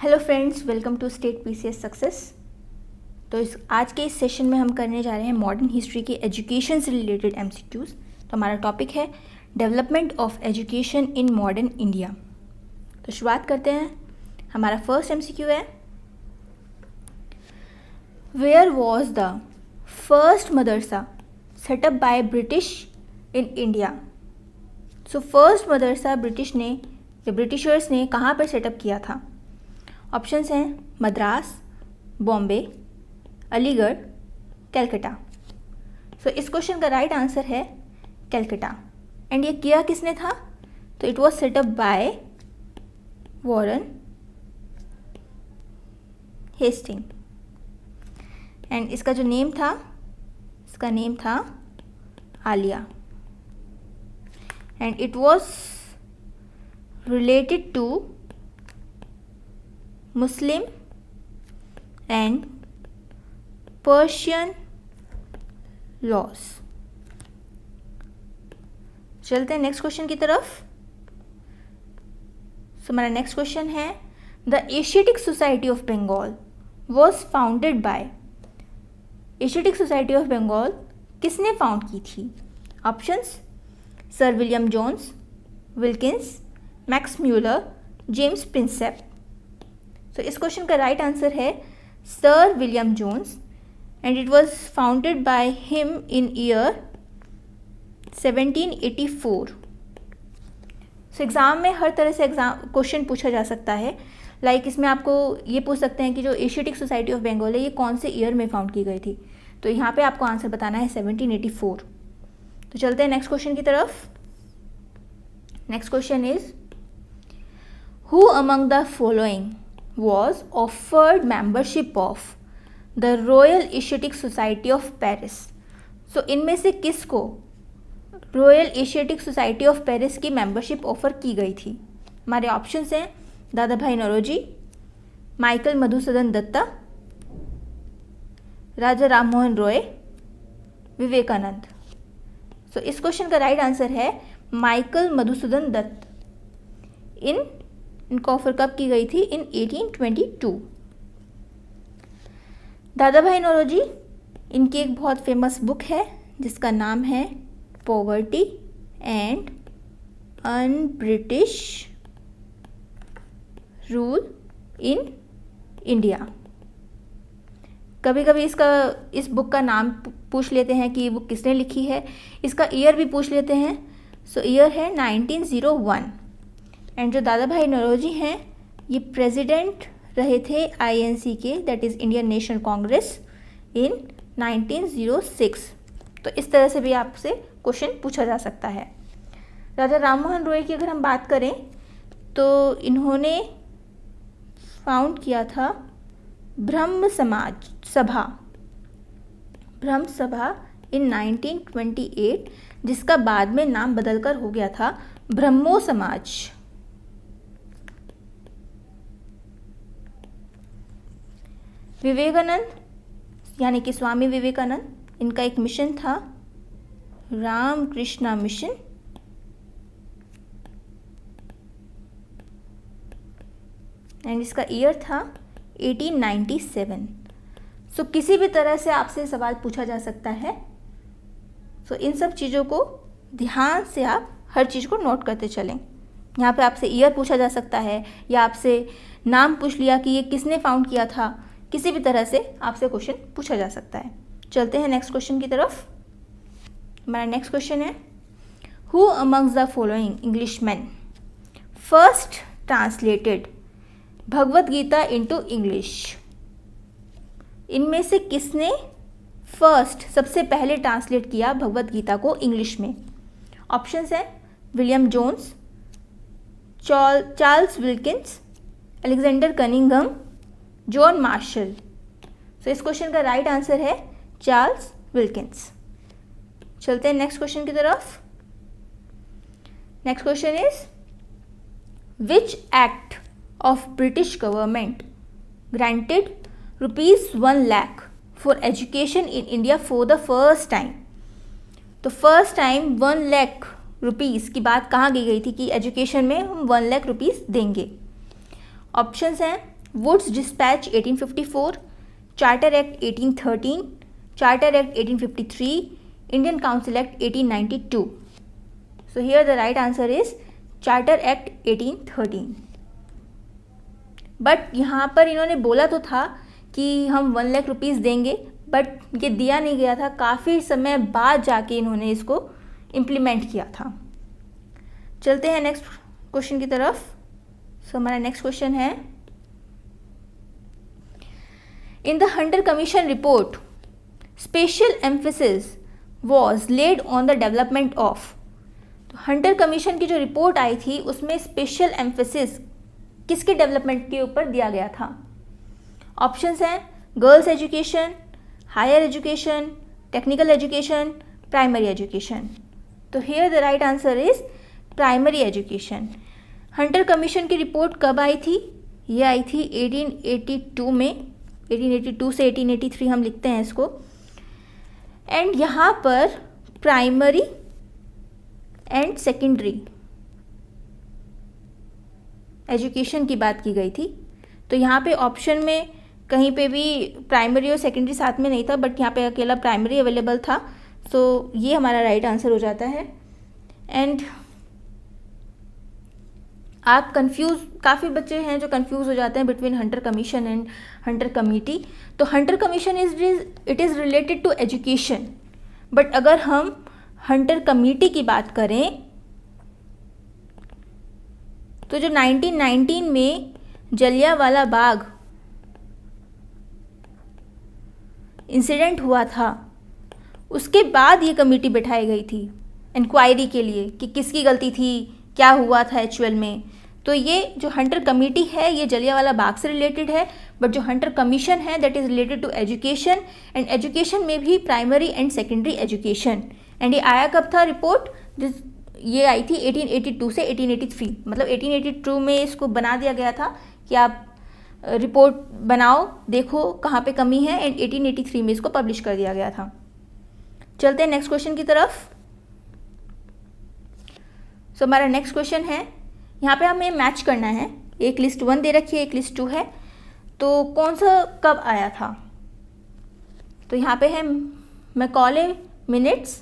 Hello friends, welcome to state PCS success. तो आज के इस सेशन में हम करने जा रहे हैं मॉडर्न हिस्ट्री के एजुकेशन से रिलेटेड एमसीक्यूज़। तो हमारा टॉपिक है development of education in modern India. तो शुरुआत करते हैं। हमारा फर्स्ट एमसीक्यू है, where was the first madrasa set up by British in India. So first madrasa Britishers ने कहाँ पर सेटअप किया था? ऑप्शंस हैं मद्रास, बॉम्बे, अलीगढ़, कलकत्ता। सो इस क्वेश्चन का राइट आंसर है कलकत्ता। एंड ये किया किसने था? तो it was set up by Warren Hasting. And इसका जो नेम था Aliya. And it was related to Muslim and Persian laws. चलते हैं नेक्स्ट क्वेश्चन की तरफ। सो हमारा नेक्स्ट क्वेश्चन है, the Asiatic Society of Bengal was founded by. Asiatic Society of Bengal किसने फाउंड की थी? Options sir William Jones, Wilkins, Max Muller, James Prinsep. तो इस क्वेश्चन का राइट आंसर है sir William Jones. And it was founded by him in year 1784। So exam में हर तरह से क्वेश्चन पूछा जा सकता है। लाइक इसमें आपको ये पूछ सकते हैं कि जो एशियाटिक सोसाइटी ऑफ बंगाल है ये कौन से ईयर में फाउंड की गई थी। तो यहाँ पे आपको आंसर बताना है 1784। तो चलते हैं नेक्स्ट क्वेश्चन की तरफ। Next question is, who among the following was offered membership of the Royal Asiatic Society of Paris। सो इनमें से किसको royal Asiatic Society of Paris की मेंबरशिप ऑफर की गई थी? हमारे ऑप्शंस हैं दादा भाई नौरोजी, माइकल मधुसूदन दत्ता, राजा राम मोहन रॉय, विवेकानंद। सो इस क्वेश्चन का राइट आंसर है माइकल मधुसूदन दत्त। इनको ऑफर कब की गई थी? इन 1822। दादा भाई नौरोजी, इनकी एक बहुत फेमस बुक है जिसका नाम है poverty and un British rule in India. कभी कभी इस बुक का नाम पूछ लेते हैं कि ये बुक किसने लिखी है, इसका ईयर भी पूछ लेते हैं। सो ईयर है 1901। एंड जो दादा भाई नौरोजी हैं ये प्रेसिडेंट रहे थे आईएनसी के, that is Indian National Congress, in 1906। तो इस तरह से भी आपसे क्वेश्चन पूछा जा सकता है। राजा राम मोहन रॉय की अगर हम बात करें तो इन्होंने फाउंड किया था ब्रह्म सभा इन 1928, जिसका बाद में नाम बदलकर हो गया था ब्रह्मो समाज। विवेकानंद यानी कि स्वामी विवेकानंद, इनका एक मिशन था रामकृष्णा मिशन। एंड इसका ईयर था 1897। सो किसी भी तरह से आपसे सवाल पूछा जा सकता है। सो इन सब चीज़ों को ध्यान से आप हर चीज़ को नोट करते चलें। यहाँ पे आपसे ईयर पूछा जा सकता है या आपसे नाम पूछ लिया कि ये किसने फाउंड किया था। किसी भी तरह से आपसे क्वेश्चन पूछा जा सकता है। चलते हैं नेक्स्ट क्वेश्चन की तरफ। हमारा नेक्स्ट क्वेश्चन है, who amongst the following Englishman first translated Bhagavad Gita into English. इनमें से किसने फर्स्ट सबसे पहले ट्रांसलेट किया भगवद गीता को इंग्लिश में? ऑप्शंस हैं William Jones, Charles Wilkins, Alexander Cunningham, John Marshall. So इस क्वेश्चन का राइट आंसर है चार्ल्स विल्किंस। चलते हैं नेक्स्ट क्वेश्चन की तरफ। Next question is, which act of British government granted ₹1 lakh for education in India for the first time. तो first time 1 lakh rupees की बात कहाँ की गई थी कि एजुकेशन में हम 1 लाख रुपीज़ देंगे। ऑप्शंस हैं Wood's dispatch 1854, charter act 1813, charter act 1853, Indian council act 1892. So here the right answer is charter act 1813. But यहाँ पर इन्होंने बोला तो था कि हम 1 लाख रुपीज़ देंगे, बट ये दिया नहीं गया था, काफ़ी समय बाद जाके इन्होंने इसको इम्प्लीमेंट किया था. चलते हैं नेक्स्ट क्वेश्चन की तरफ. सो हमारा नेक्स्ट क्वेश्चन है, in the Hunter commission report special emphasis was laid on the development of. Hunter Commission की जो रिपोर्ट आई थी उसमें स्पेशल एम्फेसिस किसके डेवलपमेंट के ऊपर दिया गया था. ऑप्शंस हैं girls education, higher education, technical education, primary education. तो here the right answer is primary education. Hunter Commission की रिपोर्ट कब आई थी? ये आई थी 1882 में. 1882 से 1883 हम लिखते हैं इसको. एंड यहाँ पर प्राइमरी एंड सेकेंडरी एजुकेशन की बात की गई थी. तो यहाँ पे ऑप्शन में कहीं पे भी प्राइमरी और सेकेंडरी साथ में नहीं था, बट यहाँ पे अकेला प्राइमरी अवेलेबल था. सो ये हमारा राइट आंसर हो जाता है. एंड आप कंफ्यूज, काफ़ी बच्चे हैं जो कंफ्यूज हो जाते हैं between Hunter Commission and Hunter committee. तो Hunter Commission it is related to education, but अगर हम हंटर कमिटी की बात करें तो जो 1919 में जलियांवाला बाग इंसिडेंट हुआ था उसके बाद ये कमेटी बिठाई गई थी इंक्वायरी के लिए कि किसकी गलती थी, क्या हुआ था एक्चुअल में. तो ये जो हंटर कमेटी है ये जलियांवाला बाग से रिलेटेड है, बट जो हंटर कमीशन है that is related to education. And education में भी primary and secondary education. And ये आया कब था रिपोर्ट? ये आई थी 1882 से 1883. मतलब 1882 में इसको बना दिया गया था कि आप रिपोर्ट बनाओ, देखो कहाँ पे कमी है. एंड 1883 में इसको पब्लिश कर दिया गया था. चलते हैं नेक्स्ट क्वेश्चन की तरफ. सो हमारा नेक्स्ट क्वेश्चन है, यहाँ पे हमें मैच करना है. एक लिस्ट 1 दे रखी है, एक लिस्ट 2 है. तो कौन सा कब आया था? तो यहाँ पे है Macaulay minutes,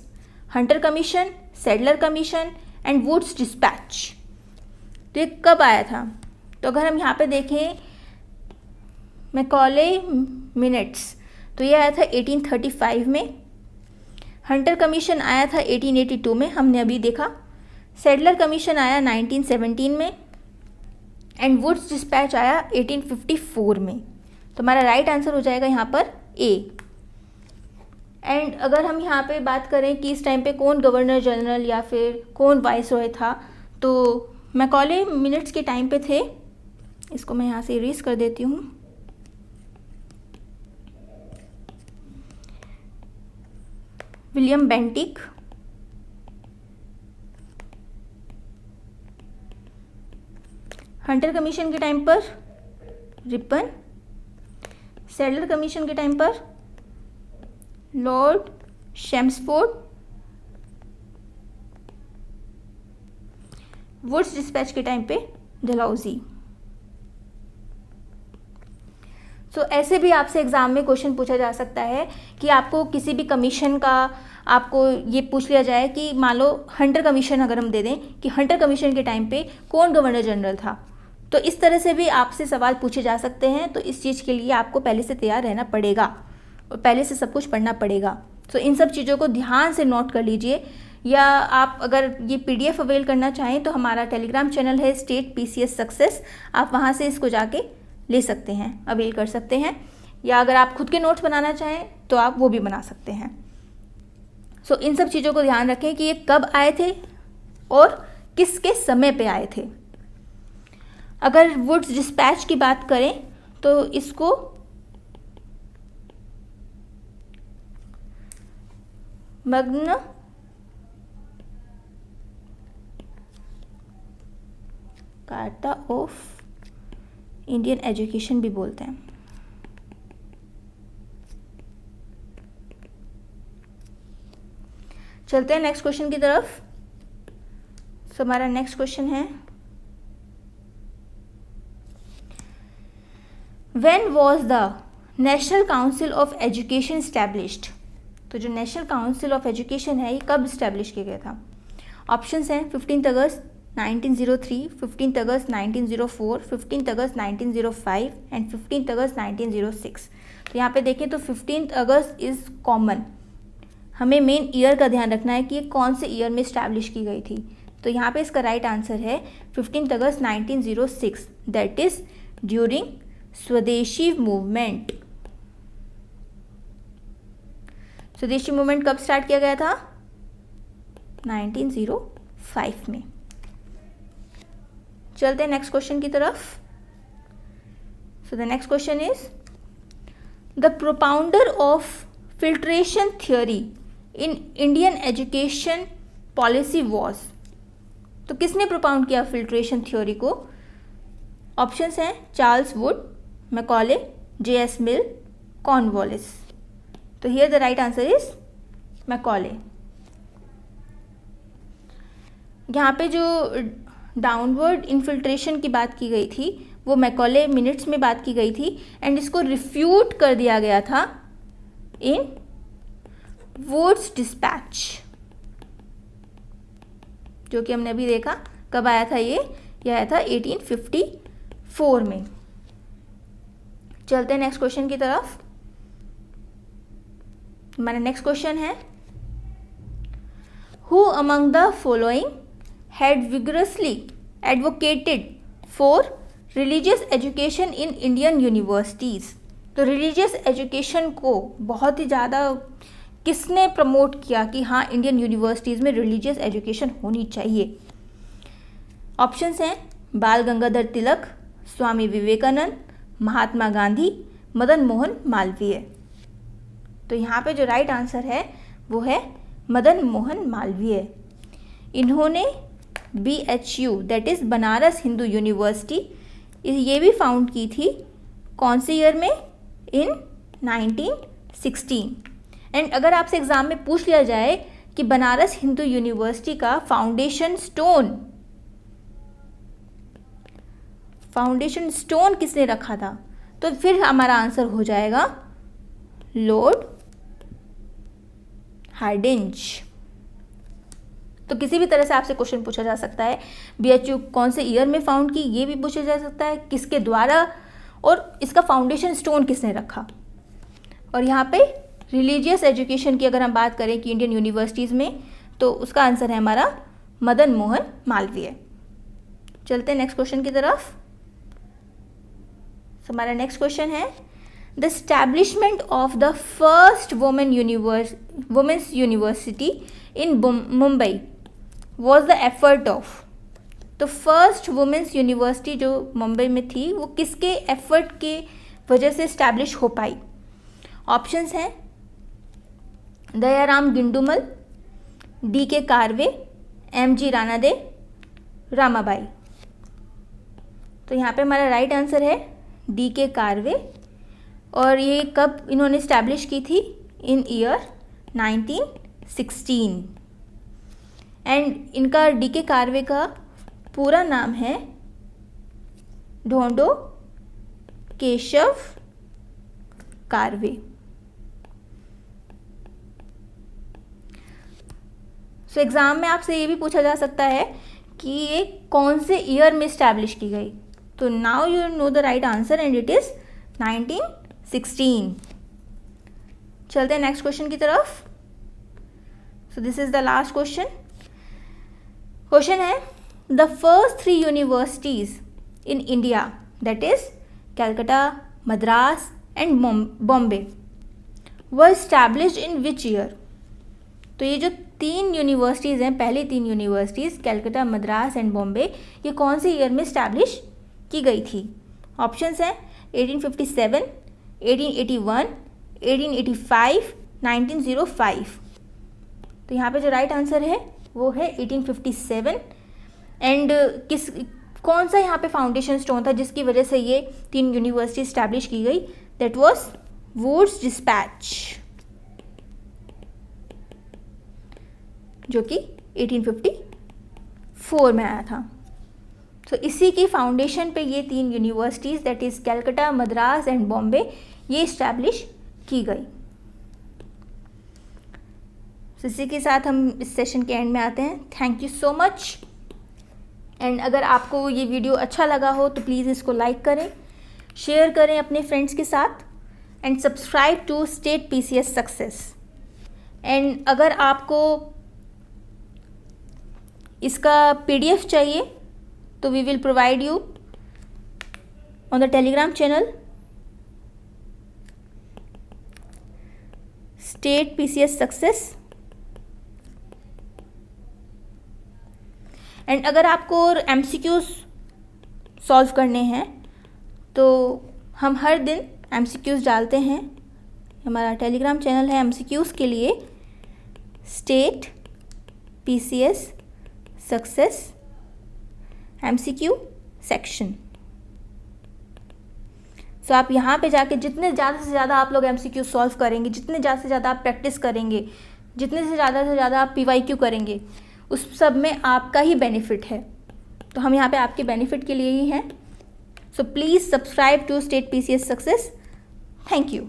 Hunter commission, Sadler commission and Wood's dispatch. तो ये कब आया था? तो अगर हम यहाँ पे देखें मैकॉले मिनट्स, तो ये आया था 1835 में. हंटर कमीशन आया था 1882 में, हमने अभी देखा. सैडलर कमीशन आया 1917 में. एंड वुड्स डिस्पैच आया 1854 में. तो हमारा राइट आंसर हो जाएगा यहाँ पर ए. एंड अगर हम यहाँ पे बात करें कि इस टाइम पे कौन गवर्नर जनरल या फिर कौन वाइसरॉय था, तो मैकॉले मिनट्स के टाइम पे थे. इसको मैं यहाँ से इरेज कर देती हूँ. विलियम बेंटिक, हंटर कमीशन के टाइम पर रिपन, सैडलर कमीशन के टाइम पर लॉर्ड शेम्सफोर्ड, वुड्स डिस्पैच के टाइम पे डलहौजी. सो ऐसे भी आपसे एग्ज़ाम में क्वेश्चन पूछा जा सकता है कि आपको किसी भी कमीशन का आपको ये पूछ लिया जाए कि मान लो हंटर कमीशन अगर हम दे दें कि हंटर कमीशन के टाइम पे कौन गवर्नर जनरल था, तो इस तरह से भी आपसे सवाल पूछे जा सकते हैं. तो इस चीज़ के लिए आपको पहले से तैयार रहना पड़ेगा और पहले से सब कुछ पढ़ना पड़ेगा. तो इन सब चीज़ों को ध्यान से नोट कर लीजिए. या आप अगर ये PDF अवेल करना चाहें तो हमारा टेलीग्राम चैनल है स्टेट PCS सक्सेस, आप वहाँ से इसको जाके ले सकते हैं, अवेल कर सकते हैं. या अगर आप खुद के नोट्स बनाना चाहें तो आप वो भी बना सकते हैं. सो इन सब चीज़ों को ध्यान रखें कि ये कब आए थे और किसके समय पे आए थे. अगर वुड्स डिस्पैच की बात करें तो इसको मग्न कार्टा ऑफ इंडियन एजुकेशन भी बोलते हैं. चलते हैं नेक्स्ट क्वेश्चन की तरफ. सो हमारा नेक्स्ट क्वेश्चन है, when was the national council of education established? तो जो नेशनल काउंसिल ऑफ एजुकेशन है ये कब स्टैब्लिश किया गया था? ऑप्शंस हैं 15 अगस्त 1903, 15 अगस्त 1904, 15 अगस्त 1905 एंड 15 अगस्त 1906। तो यहाँ पे देखें तो 15 अगस्त इज़ कॉमन, हमें मेन ईयर का ध्यान रखना है कि ये कौन से ईयर में स्टैब्लिश की गई थी। तो यहाँ पे इसका राइट आंसर है 15 अगस्त 1906, दैट इज ड्यूरिंग स्वदेशी मूवमेंट। स्वदेशी मूवमेंट कब स्टार्ट किया गया था? 1905 में। चलते हैं नेक्स्ट क्वेश्चन की तरफ। So the next question is the propounder of filtration theory in Indian education policy was? तो किसने प्रोपाउंड किया फिल्ट्रेशन थ्योरी को? ऑप्शंस हैं चार्ल्स वुड, मैकॉले, J.S. मिल, कॉर्नवालिस। तो here the right answer is Macaulay. यहाँ पे जो डाउनवर्ड इन्फिल्ट्रेशन की बात की गई थी वो मैकॉले मिनट्स में बात की गई थी एंड इसको रिफ्यूट कर दिया गया था इन वुड्स डिस्पैच, जो कि हमने अभी देखा। कब आया था ये आया था 1854 में। चलते हैं नेक्स्ट क्वेश्चन की तरफ। हमारा नेक्स्ट क्वेश्चन है who among the following had vigorously advocated for religious education in Indian universities? तो रिलीजियस एजुकेशन को बहुत ही ज़्यादा किसने प्रमोट किया कि हाँ इंडियन यूनिवर्सिटीज़ में रिलीजियस एजुकेशन होनी चाहिए? ऑप्शंस हैं बाल गंगाधर तिलक, स्वामी विवेकानंद, महात्मा गांधी, मदन मोहन मालवीय। तो यहाँ पे जो राइट आंसर है वो है मदन मोहन मालवीय। इन्होंने BHU that is Banaras Hindu university ये भी फाउंड की थी कौन से ईयर में? इन 1916। एंड अगर आपसे एग्ज़ाम में पूछ लिया जाए कि बनारस हिंदू यूनिवर्सिटी का फाउंडेशन स्टोन किसने रखा था? तो फिर हमारा आंसर हो जाएगा लॉर्ड हार्डिंज। तो किसी भी तरह से आपसे क्वेश्चन पूछा जा सकता है BHU कौन से ईयर में फाउंड की, ये भी पूछा जा सकता है किसके द्वारा, और इसका फाउंडेशन स्टोन किसने रखा। और यहाँ पे रिलीजियस एजुकेशन की अगर हम बात करें कि इंडियन यूनिवर्सिटीज़ में, तो उसका आंसर है हमारा मदन मोहन मालवीय। चलते हैं नेक्स्ट क्वेश्चन की तरफ। हमारा नेक्स्ट क्वेश्चन है the establishment of the first women's university in Mumbai was the effort of? तो फर्स्ट वुमेन्स यूनिवर्सिटी जो मुंबई में थी वो किसके एफर्ट के वजह से इस्टेब्लिश हो पाई? ऑप्शंस हैं दयाराम गिंडुमल, D.K. कारवे, M.G. रानादे, रामाबाई। तो यहाँ पे हमारा राइट आंसर है D.K. कारवे। और ये कब इन्होंने इस्टेब्लिश की थी? इन ईयर 1916। एंड इनका D.K. कारवे का पूरा नाम है ढोंडो केशव कारवे। सो एग्ज़ाम में आपसे ये भी पूछा जा सकता है कि ये कौन से ईयर में इस्टेब्लिश की गई। तो now you know the right answer and it is 1916। चलते हैं नेक्स्ट क्वेश्चन की तरफ। So this is the last question. Question है the first 3 universities in India that is Calcutta, Madras and Bombay were established in which year? तो ये जो 3 universities हैं, पहली 3 यूनिवर्सिटीज़ कैलकाटा, मद्रास एंड बॉम्बे, ये कौन से ईयर में इस्टेब्लिश की गई थी? ऑप्शंस हैं 1857, 1881, 1885, 1905। तो यहाँ पे जो राइट आंसर है वो है 1857। एंड कौन सा यहाँ पे फाउंडेशन स्टोन था जिसकी वजह से ये 3 यूनिवर्सिटी इस्टेब्लिश की गई? दैट वाज वुड्स डिस्पैच, जो कि 1854 में आया था। तो इसी की फाउंडेशन पे ये 3 universities that is Calcutta, Madras and Bombay ये इस्टेब्लिश की गई। तो इसी के साथ हम इस सेशन के एंड में आते हैं। Thank you so much. And अगर आपको ये वीडियो अच्छा लगा हो तो प्लीज़ इसको लाइक करें, शेयर करें अपने फ्रेंड्स के साथ and subscribe to state PCS success. And अगर आपको इसका PDF चाहिए तो we will provide you on the Telegram channel state PCS success. And अगर आपको MCQs सॉल्व करने हैं तो हम हर दिन MCQs डालते हैं। हमारा टेलीग्राम चैनल है MCQs के लिए state PCS success MCQ section. So आप यहाँ पे जाके जितने ज़्यादा से ज़्यादा आप लोग MCQ सॉल्व करेंगे, जितने ज़्यादा से ज़्यादा आप प्रैक्टिस करेंगे, जितने से ज़्यादा आप PYQ करेंगे, उस सब में आपका ही बेनिफिट है। तो हम यहाँ पे आपके बेनिफिट के लिए ही हैं। So please subscribe to state PCS success. Thank you.